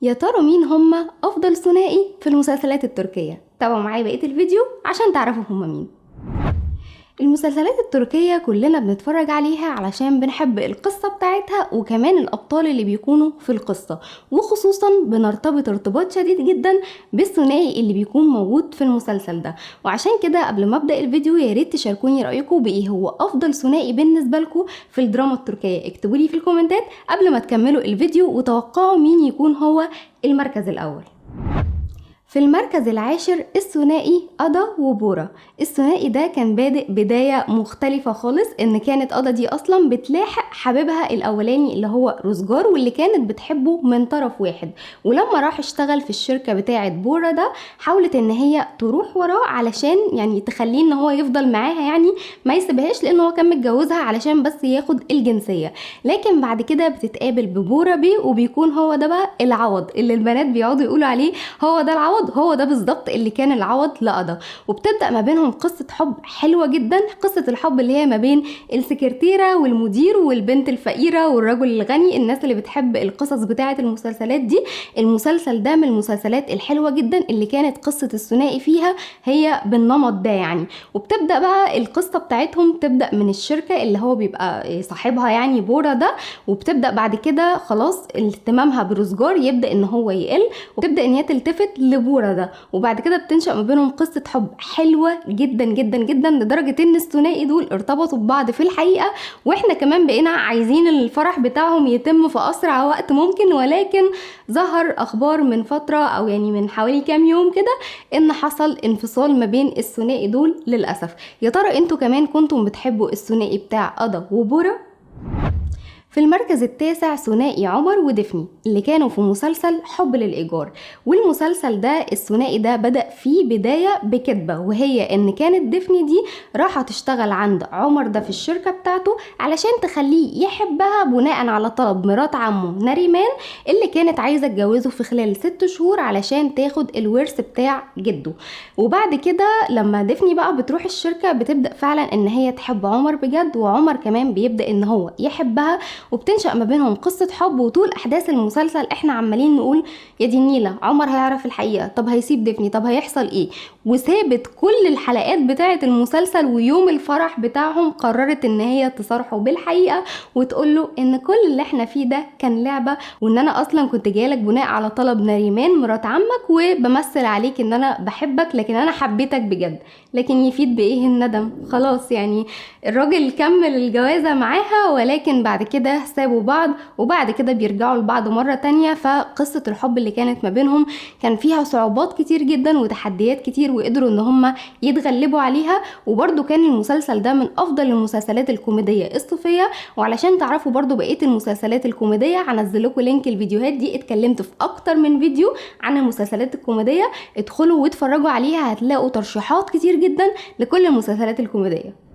يا ترى مين هما أفضل ثنائي في المسلسلات التركية؟ تابعوا معايا بقية الفيديو عشان تعرفوا هما مين. المسلسلات التركية كلنا بنتفرج عليها علشان بنحب القصة بتاعتها وكمان الأبطال اللي بيكونوا في القصة، وخصوصا بنرتبط ارتباط شديد جدا بالثنائي اللي بيكون موجود في المسلسل ده. وعشان كده قبل ما أبدأ الفيديو يا ريت تشاركوني رأيكم بإيه هو أفضل ثنائي بالنسبة لكم في الدراما التركية. اكتبوا لي في الكومنتات قبل ما تكملوا الفيديو وتوقعوا مين يكون هو المركز الأول. في المركز العاشر الثنائي أدا وبورا. الثنائي ده كان بادئ بداية مختلفة خالص، ان كانت أدا دي اصلا بتلاحق حبيبها الاولاني اللي هو روزجار، واللي كانت بتحبه من طرف واحد. ولما راح اشتغل في الشركة بتاعة بورا ده حاولت ان هي تروح وراه علشان يعني تخليه ان هو يفضل معاها، يعني ما يسيبهاش لانه هو كان متجوزها علشان بس ياخد الجنسية. لكن بعد كده بتتقابل ببورا بيه وبيكون هو ده بقى العوض اللي البنات بيقعدوا يقولوا عليه هو ده العوض، هو ده بالظبط اللي كان العوض لأدا. وبتبدأ ما بينهم قصة حب حلوة جدا، قصة الحب اللي هي ما بين السكرتيرة والمدير والبنت الفقيرة والرجل الغني. الناس اللي بتحب القصص بتاعة المسلسلات دي، المسلسل ده من المسلسلات الحلوة جدا اللي كانت قصة الثنائي فيها هي بالنمط ده يعني. وبتبدأ بقى القصة بتاعتهم تبدأ من الشركة اللي هو بيبقى صاحبها يعني بورا ده، وبتبدأ بعد كده خلاص اهتمامها بروزجار يبدأ ان هو يقل، وتبدأ ان هي تلتفت لبورا ده. وبعد كده بتنشأ ما بينهم قصة حب حلوة جدا جدا جدا، لدرجة ان الثنائي دول ارتبطوا ببعض في الحقيقة، واحنا كمان بقينا عايزين الفرح بتاعهم يتم في اسرع وقت ممكن. ولكن ظهر اخبار من فترة او يعني من حوالي كام يوم كده ان حصل انفصال ما بين الثنائي دول للأسف. يا ترى انتوا كمان كنتم بتحبوا الثنائي بتاع أدا وبورا؟ في المركز التاسع ثنائي عمر ودفني اللي كانوا في مسلسل حب للإيجار. والمسلسل ده الثنائي ده بدأ فيه بداية بكذبة، وهي ان كانت دفني دي راحة تشتغل عند عمر ده في الشركة بتاعته علشان تخليه يحبها بناء على طلب مرات عمه نريمان اللي كانت عايزة تجوزه في خلال 6 شهور علشان تاخد الورث بتاع جده. وبعد كده لما دفني بقى بتروح الشركة بتبدأ فعلا ان هي تحب عمر بجد، وعمر كمان بيبدأ ان هو يحبها، وبتنشأ ما بينهم قصة حب. وطول احداث المسلسل احنا عمالين نقول يا دي النيلة عمر هيعرف الحقيقة، طب هيسيب دفني، طب هيحصل ايه. وسابت كل الحلقات بتاعة المسلسل، ويوم الفرح بتاعهم قررت ان هي تصارحه بالحقيقة وتقول له ان كل اللي احنا فيه ده كان لعبة، وان انا اصلا كنت جايلك بناء على طلب نريمان مرات عمك وبمثل عليك ان انا بحبك، لكن انا حبيتك بجد. لكن يفيد بايه الندم، خلاص يعني الراجل كمل الجوازة معاها ولكن بعد كده سابوا بعض، وبعد كده بيرجعوا لبعض مرة تانية. فقصة الحب اللي كانت ما بينهم كان فيها صعوبات كتير جدا وتحديات كتير، وقدروا ان هم يتغلبوا عليها. وبرضو كان المسلسل ده من افضل المسلسلات الكوميدية الصوفية. وعلشان تعرفوا برضو بقية المسلسلات الكوميدية هنزل لكم لينك الفيديوهات دي، اتكلمت في اكتر من فيديو عن المسلسلات الكوميدية، ادخلوا واتفرجوا عليها هتلاقوا ترشيحات كتير جدا لكل المسلسلات الكوميدية.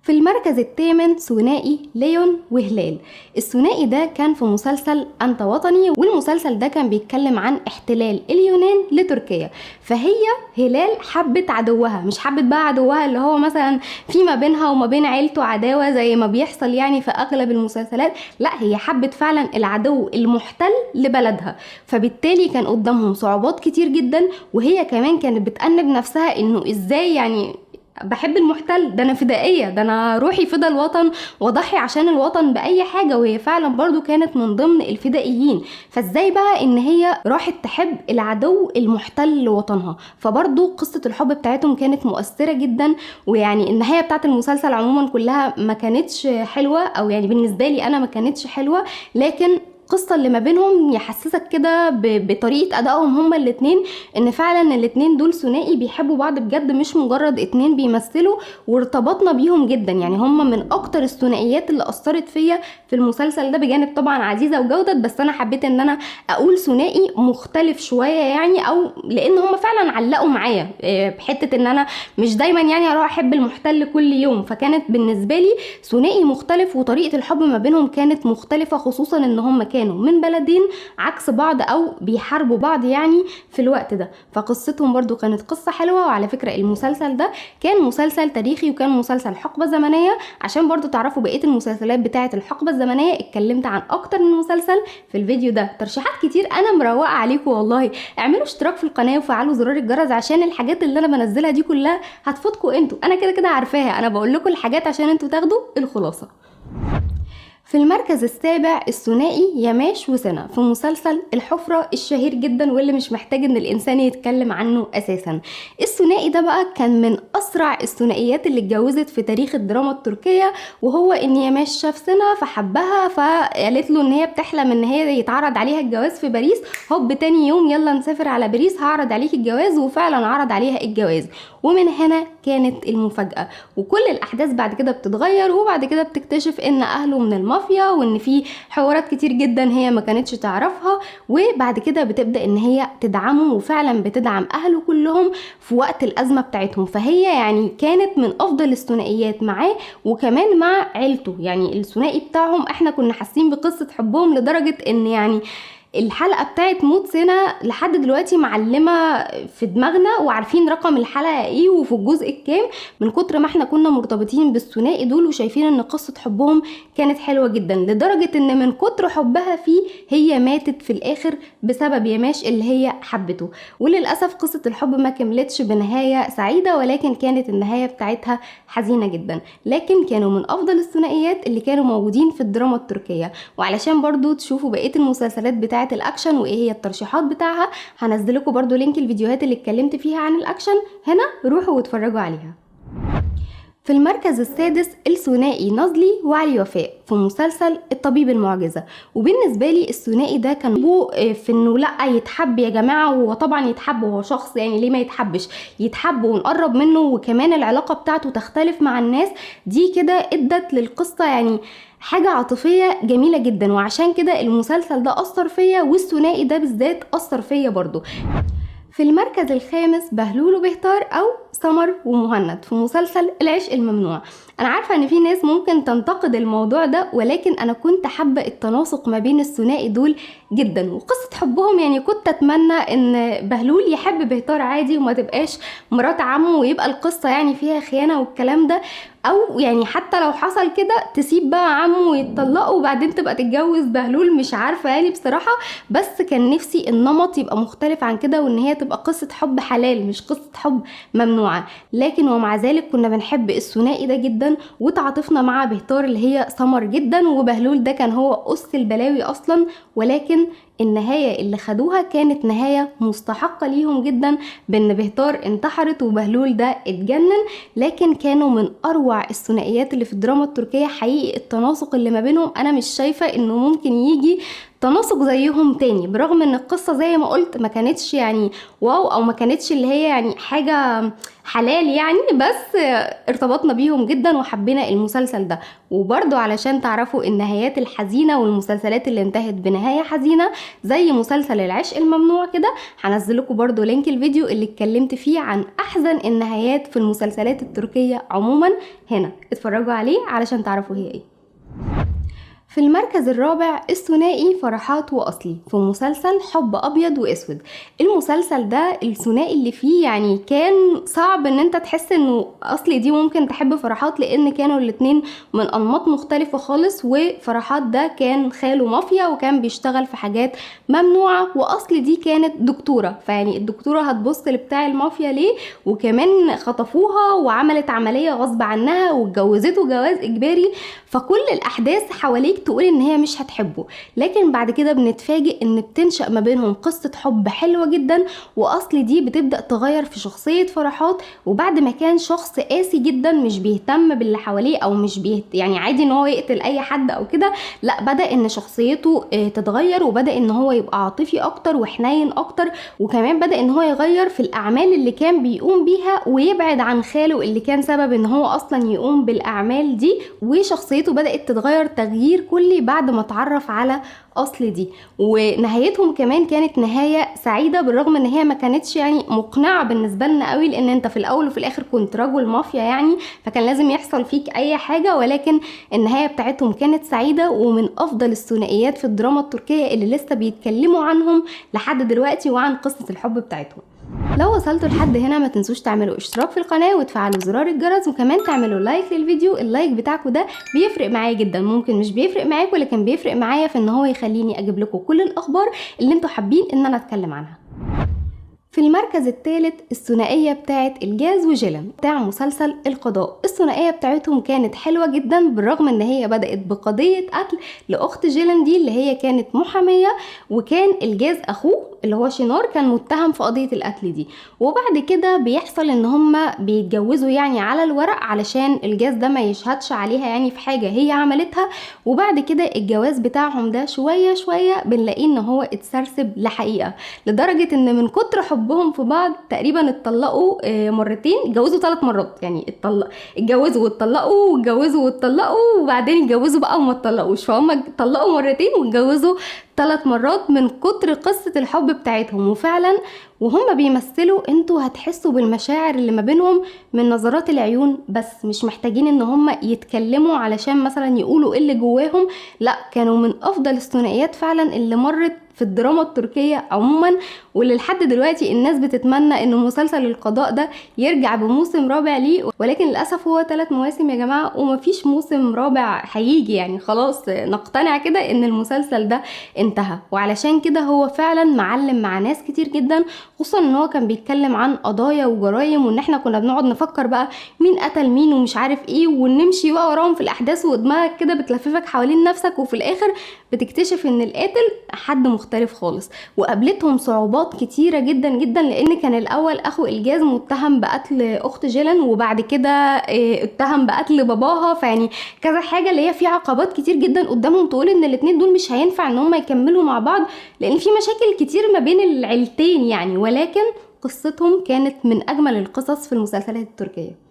في المركز الثامن ثنائي ليون وهلال. الثنائي ده كان في مسلسل أنت وطني، والمسلسل ده كان بيتكلم عن احتلال اليونان لتركيا. فهي هلال حبت عدوها، مش حبت بقى عدوها اللي هو مثلا في ما بينها وما بين عيلته عداوة زي ما بيحصل يعني في أغلب المسلسلات، لا هي حبت فعلا العدو المحتل لبلدها. فبالتالي كان قدامهم صعوبات كتير جدا، وهي كمان كانت بتأنب نفسها انه ازاي يعني بحب المحتل ده، انا فدائيه، ده انا روحي فدا الوطن واضحي عشان الوطن باي حاجه. وهي فعلا برضو كانت من ضمن الفدائيين، فازاي بقى ان هي راحت تحب العدو المحتل لوطنها. فبرضو قصه الحب بتاعتهم كانت مؤثره جدا. ويعني النهايه بتاعت المسلسل عموما كلها ما كانتش حلوه، او يعني بالنسبه لي انا ما كانتش حلوه، لكن القصة اللي ما بينهم يحسسك كده بطريقة أدائهم هما الاتنين ان فعلا الاتنين دول ثنائي بيحبوا بعض بجد، مش مجرد اتنين بيمثلوا. وارتبطنا بيهم جدا، يعني هما من اكتر الثنائيات اللي اثرت فيا في المسلسل ده، بجانب طبعا عزيزة وجودة. بس انا حبيت ان انا اقول ثنائي مختلف شوية يعني، او لان هما فعلا علقوا معايا بحتة ان انا مش دايما يعني اروح احب المحتل كل يوم. فكانت بالنسبة لي ثنائي مختلف، وطريقة الحب ما بينهم كانت مختلفة، خصوصا ان هما كانوا من بلدين عكس بعض او بيحاربوا بعض يعني في الوقت ده، فقصتهم برضو كانت قصة حلوة. وعلى فكرة المسلسل ده كان مسلسل تاريخي وكان مسلسل حقبة زمنية، عشان برضو تعرفوا بقية المسلسلات بتاعة الحقبة الزمنية اتكلمت عن اكتر من مسلسل في الفيديو ده، ترشيحات كتير انا مروقة عليكم والله. اعملوا اشتراك في القناة وفعلوا زرار الجرس عشان الحاجات اللي انا بنزلها دي كلها هتفوتكم انتوا، انا كده كده عارفاها، انا بقول لكم الحاجات عشان انتوا تاخدوا الخلاصة. في المركز السابع الثنائي يماش وسنا في مسلسل الحفرة الشهير جدا واللي مش محتاج ان الانسان يتكلم عنه اساسا. الثنائي ده بقى كان من اسرع الثنائيات اللي اتجوزت في تاريخ الدراما التركية، وهو ان يماش شاف سنا فحبها، فقالت له ان هي بتحلم ان هي يتعرض عليها الجواز في باريس، هوب تاني يوم يلا نسافر على باريس هعرض عليك الجواز، وفعلا عرض عليها الجواز. ومن هنا كانت المفاجأة، وكل الاحداث بعد كده بتتغير، وبعد كده بتكتشف ان اهله من المافيا وان في حوارات كتير جدا هي ما كانتش تعرفها، وبعد كده بتبدأ ان هي تدعمه، وفعلا بتدعم اهله كلهم في وقت الازمة بتاعتهم. فهي يعني كانت من افضل الثنائيات معاه وكمان مع عيلته، يعني الثنائي بتاعهم احنا كنا حاسين بقصة حبهم لدرجة ان يعني الحلقة بتاعت موت سنة لحد دلوقتي معلمة في دماغنا، وعارفين رقم الحلقة ايه وفي الجزء الكام، من كتر ما احنا كنا مرتبطين بالثنائي دول وشايفين ان قصة حبهم كانت حلوة جدا، لدرجة ان من كتر حبها فيه هي ماتت في الاخر بسبب يماش اللي هي حبته. وللأسف قصة الحب ما كملتش بنهاية سعيدة، ولكن كانت النهاية بتاعتها حزينة جدا، لكن كانوا من افضل الثنائيات اللي كانوا موجودين في الدراما التركية. وعلشان برضو تشوفوا بقية المسلسلات بتاعت الاكشن وايه هي الترشيحات بتاعها، هنزلكوا برضو لينك الفيديوهات اللي اتكلمت فيها عن الاكشن هنا، روحوا واتفرجوا عليها. في المركز السادس الثنائي نازلي وعلي وفاء في مسلسل الطبيب المعجزة. وبالنسبة لي الثنائي ده كان في انه لا يتحب يا جماعة، وهو طبعا يتحب، وهو شخص يعني ليه ما يتحبش، يتحب ونقرب منه، وكمان العلاقة بتاعته تختلف مع الناس، دي كده ادت للقصة يعني حاجة عاطفية جميلة جدا، وعشان كده المسلسل ده أثر فيا، والثنائي ده بالذات أثر فيا برضو. في المركز الخامس بهلول وبهتار أو سمر ومهند في مسلسل العشق الممنوع. انا عارفه ان في ناس ممكن تنتقد الموضوع ده، ولكن انا كنت حابه التناسق ما بين الثنائي دول جدا، وقصه حبهم يعني كنت اتمنى ان بهلول يحب بهتار عادي وما تبقاش مرات عمه، ويبقى القصه يعني فيها خيانه والكلام ده، او يعني حتى لو حصل كده تسيب بقى عمه ويتطلقوا وبعدين تبقى تتجوز بهلول، مش عارفه يعني بصراحه. بس كان نفسي النمط يبقى مختلف عن كده، وان هي تبقى قصه حب حلال مش قصه حب ممنوعه. لكن ومع ذلك كنا بنحب الثنائي ده جدا، وتعاطفنا مع بهتار اللي هي سمر جدا، وبهلول ده كان هو أس البلاوي اصلا. ولكن النهاية اللي خدوها كانت نهاية مستحقة ليهم جدا، بان بهتار انتحرت وبهلول ده اتجنن. لكن كانوا من اروع الثنائيات اللي في الدراما التركية حقيقي. التناسق اللي ما بينهم انا مش شايفة انه ممكن يجي تناسق زيهم تاني، برغم ان القصة زي ما قلت ما كانتش يعني واو، او ما كانتش اللي هي يعني حاجة حلال يعني، بس ارتبطنا بيهم جدا وحبينا المسلسل ده. وبرضو علشان تعرفوا النهايات الحزينة والمسلسلات اللي انتهت بنهاية حزينة زي مسلسل العشق الممنوع كده، هنزلكوا برضو لينك الفيديو اللي اتكلمت فيه عن احزن النهايات في المسلسلات التركية عموما، هنا اتفرجوا عليه علشان تعرفوا هي ايه. في المركز الرابع الثنائي فرحات وأصلي في مسلسل حب أبيض وأسود. المسلسل ده الثنائي اللي فيه يعني كان صعب ان انت تحس انه أصلي دي ممكن تحب فرحات، لان كانوا الاتنين من أنماط مختلفة خالص، وفرحات ده كان خاله مافيا وكان بيشتغل في حاجات ممنوعة، وأصلي دي كانت دكتورة، فيعني الدكتورة هتبص لبتاع المافيا ليه، وكمان خطفوها وعملت عملية غصب عنها واتجوزته جواز إجباري. فكل الأحداث حواليك تقول ان هي مش هتحبه، لكن بعد كده بنتفاجئ ان بتنشأ ما بينهم قصة حب حلوة جدا. واصل دي بتبدأ تغير في شخصية فرحات، وبعد ما كان شخص قاسي جدا مش بيهتم باللي حواليه، او مش يعني عادي ان هو يقتل اي حد او كده، لا بدأ ان شخصيته تتغير، وبدأ ان هو يبقى عاطفي اكتر وحنين اكتر، وكمان بدأ ان هو يغير في الاعمال اللي كان بيقوم بيها، ويبعد عن خاله اللي كان سبب ان هو اصلا يقوم بالاعمال دي، وشخصيته بدأت تتغير تغيير كلي بعد ما اتعرف على اصل دي. ونهايتهم كمان كانت نهاية سعيدة، بالرغم ان هي ما كانتش يعني مقنعة بالنسبة لنا قوي، لان انت في الاول وفي الاخر كنت رجل مافيا يعني، فكان لازم يحصل فيك اي حاجة، ولكن النهاية بتاعتهم كانت سعيدة، ومن افضل الثنائيات في الدراما التركية اللي لسه بيتكلموا عنهم لحد دلوقتي وعن قصة الحب بتاعتهم. لو وصلتوا لحد هنا ما تنسوش تعملوا اشتراك في القناة وتفعلوا زرار الجرس، وكمان تعملوا لايك للفيديو. اللايك بتاعكم ده بيفرق معايا جدا، ممكن مش بيفرق معاكم لكن بيفرق معايا في ان هو يخليني اجيب لكم كل الاخبار اللي انتوا حابين ان انا اتكلم عنها. في المركز الثالث الثنائية بتاعت الجاز وجيلان بتاع مسلسل القضاء. الثنائية بتاعتهم كانت حلوة جدا، بالرغم ان هي بدأت بقضية قتل لأخت جيلان دي اللي هي كانت محامية، وكان الجاز اخوه اللي هو شينار كان متهم في قضية القتل دي، وبعد كده بيحصل ان هما بيتجوزوا يعني على الورق علشان الجاز ده ما يشهدش عليها يعني في حاجة هي عملتها. وبعد كده الجواز بتاعهم ده شوية شوية بنلاقيه ان هو اتسرسب لحقيقة، لدرجة ان من كتر حبهم في بعض تقريبا اتطلقوا مرتين، اتجوزوا 3 مرات يعني، اتجوزوا واتطلقوا واتجوزوا واتطلقوا وبعدين اتجوزوا بقى وما اتطلقوش، فهم اتطلقوا مرتين واتجوزوا 3 مرات من كتر قصة الحب بتاعتهم. وفعلا وهم بيمثلوا انتوا هتحسوا بالمشاعر اللي ما بينهم من نظرات العيون بس، مش محتاجين ان هم يتكلموا علشان مثلا يقولوا ايه اللي جواهم، لا كانوا من افضل الثنائيات فعلا اللي مرت في الدراما التركية عموما، واللي لحد دلوقتي الناس بتتمنى ان مسلسل القضاء ده يرجع بموسم رابع ليه، ولكن للأسف هو 3 مواسم يا جماعة ومفيش موسم رابع هيجي يعني، خلاص نقتنع كده ان المسلسل ده انتهى. وعلشان كده هو فعلا معلم مع ناس كتير جدا، خصوصا ان هو كان بيتكلم عن قضايا وجرايم، وان احنا كنا بنقعد نفكر بقى مين قتل مين ومش عارف ايه، ونمشي بقى وراهم في الاحداث ودماغك كده بتلففك حوالين نفسك، وفي الاخر بتكتشف ان القاتل حد مختلف خالص. وقابلتهم صعوبات كتيرة جدا جدا، لان كان الاول اخو الجاز متهم بقتل اخت جيلان، وبعد كده اتهم بقتل باباها، فيعني كذا حاجة اللي هي في عقبات كتير جدا قدامهم تقول ان الاتنين دول مش هينفع ان هم يكملوا مع بعض، لان في مشاكل كتير ما بين العيلتين يعني، ولكن قصتهم كانت من اجمل القصص في المسلسلات التركية.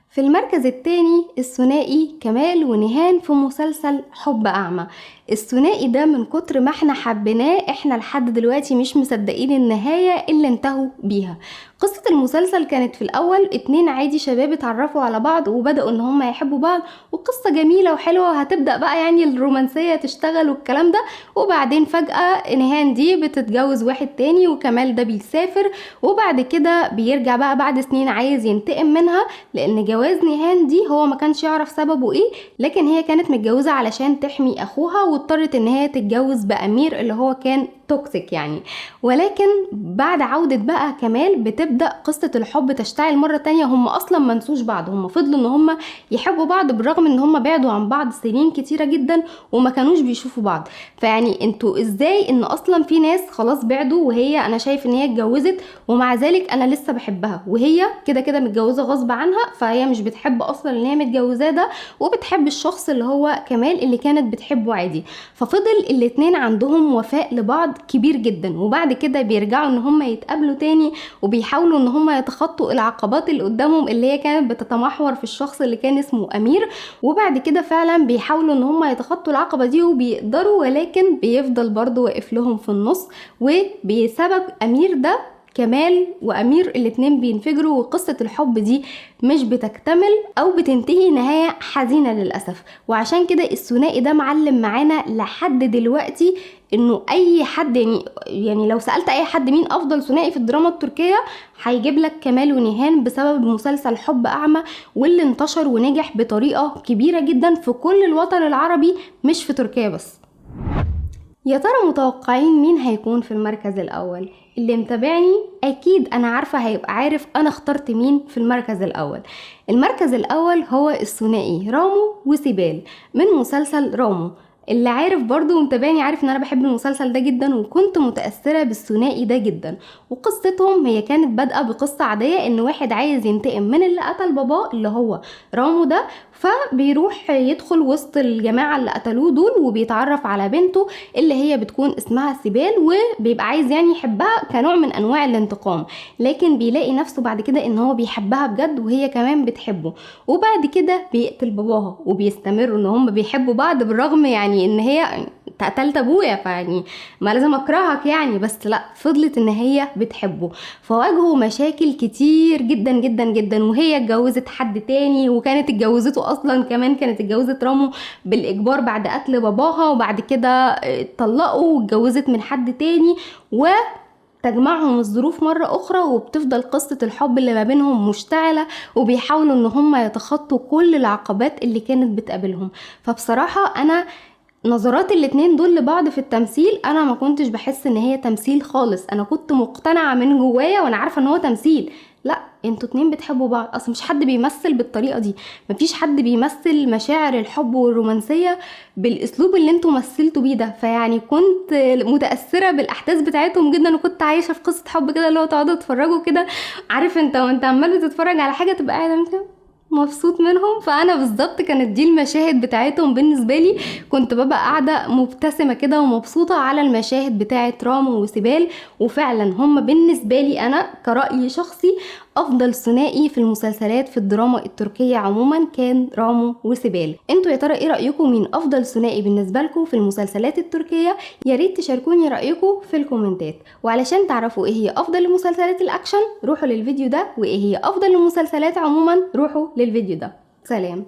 في المركز الثاني الثنائي كمال ونيهان في مسلسل حب أعمى. الثنائي ده من كتر ما احنا حبيناه احنا لحد دلوقتي مش مصدقين النهاية اللي انتهوا بيها. قصة المسلسل كانت في الأول 2 عادي شباب اتعرفوا على بعض وبدأوا ان هم يحبوا بعض، وقصة جميلة وحلوة وهتبدأ بقى يعني الرومانسية تشتغل والكلام ده، وبعدين فجأة نيهان دي بتتجوز واحد تاني وكمال ده بيسافر، وبعد كده بيرجع بقى بعد سنين عايز ينتقم منها، لأن جواز نيهان دي هو ما كانش يعرف سببه ايه، لكن هي كانت متجوزة علشان تحمي أخوها، واضطرت ان هي تتجوز بأمير اللي هو كان توكسيك يعني. ولكن بعد عودة بقى كمال بتبدأ قصة الحب تشتعل مرة تانية. هم اصلا منسوش بعض، هم فضلوا ان هم يحبوا بعض بالرغم ان هم بعدوا عن بعض سنين كتيرة جدا وما كانوش بيشوفوا بعض. فيعني انتوا ازاي ان اصلا في ناس خلاص بعدوا، وهي انا شايف ان هي اتجوزت ومع ذلك انا لسه بحبها، وهي كده كده متجوزة غصب عنها، فهي مش بتحب اصلا ان هي متجوزاه ده، وبتحب الشخص اللي هو كمال اللي كانت بتحبه عادي. ففضل الاتنين عندهم وفاء لبعض كبير جدا، وبعد كده بيرجعوا ان هم يتقابلوا تاني وبيحاولوا ان هم يتخطوا العقبات اللي قدامهم اللي هي كانت بتتمحور في الشخص اللي كان اسمه امير، وبعد كده فعلا بيحاولوا ان هم يتخطوا العقبة دي وبيقدروا، ولكن بيفضل برضو واقف لهم في النص، وبسبب امير ده كمال وامير الاتنين بينفجروا، وقصة الحب دي مش بتكتمل او بتنتهي نهاية حزينة للأسف. وعشان كده الثنائي ده معلم معانا لحد دلوقتي، انه اي حد يعني لو سألت اي حد مين افضل ثنائي في الدراما التركية هيجيب لك كمال ونيهان، بسبب مسلسل حب اعمى واللي انتشر ونجح بطريقة كبيرة جدا في كل الوطن العربي مش في تركيا بس. يا ترى متوقعين مين هيكون في المركز الاول؟ اللي متابعني اكيد انا عارفة هيبقى عارف انا اخترت مين في المركز الاول. المركز الاول هو الثنائي رامو وسيبال من مسلسل رامو. اللي عارف برضو ومتابعني عارف ان انا بحب المسلسل ده جدا، وكنت متأثرة بالثنائي ده جدا. وقصتهم هي كانت بادئة بقصة عادية، ان واحد عايز ينتقم من اللي قتل باباه اللي هو رامو ده، فبيروح يدخل وسط الجماعة اللي قتلوه دول، وبيتعرف على بنته اللي هي بتكون اسمها سيبال، وبيبقى عايز يعني يحبها كنوع من انواع الانتقام، لكن بيلاقي نفسه بعد كده ان هو بيحبها بجد وهي كمان بتحبه. وبعد كده بيقتل باباها، وبيستمروا ان هم بيحبوا بعض بالرغم يعني ان هي قتلت ابويا، فيعني ما لازم اكرهك يعني، بس لا، فضلت ان هي بتحبه. فواجهوا مشاكل كتير جدا جدا جدا، وهي اتجوزت حد تاني، وكانت اتجوزته اصلا كمان كانت اتجوزت رامو بالاجبار بعد قتل باباها، وبعد كده اتطلقوا واتجوزت من حد تاني، تجمعهم الظروف مرة أخرى، وبتفضل قصة الحب اللي ما بينهم مشتعلة، وبيحاولوا ان هم يتخطوا كل العقبات اللي كانت بتقابلهم. فبصراحة أنا نظرات الاتنين دول لبعض في التمثيل انا ما كنتش بحس ان هي تمثيل خالص، انا كنت مقتنعة من جوايا وانا عارفة ان هو تمثيل. لا، انتوا اتنين بتحبوا بعض، اصلا مش حد بيمثل بالطريقة دي، مفيش حد بيمثل مشاعر الحب والرومانسية بالاسلوب اللي انتوا مثلتوا بيه ده. فيعني كنت متأثرة بالاحداث بتاعتهم جدا، وكنت عايشة في قصة حب كده، اللي هو تقعدوا تتفرجوا كده، عارف انت وانت عمال بتتفرج على حاجة تبقى قاعدة كده مبسوط منهم. فانا بالظبط كانت دي المشاهد بتاعتهم بالنسبه لي، كنت ببقى قاعده مبتسمه كده ومبسوطه على المشاهد بتاعه رامو وسيبال. وفعلا هم بالنسبه لي انا كرأي شخصي افضل ثنائي في المسلسلات في الدراما التركيه عموما كان رامو وسيبال. انتوا يا ترى ايه رأيكم، مين افضل ثنائي بالنسبه لكم في المسلسلات التركيه؟ يا ريت تشاركوني رأيكم في الكومنتات. وعلشان تعرفوا ايه هي افضل المسلسلات الاكشن روحوا للفيديو ده، وايه هي افضل المسلسلات عموما روحوا للفيديو ده. سلام.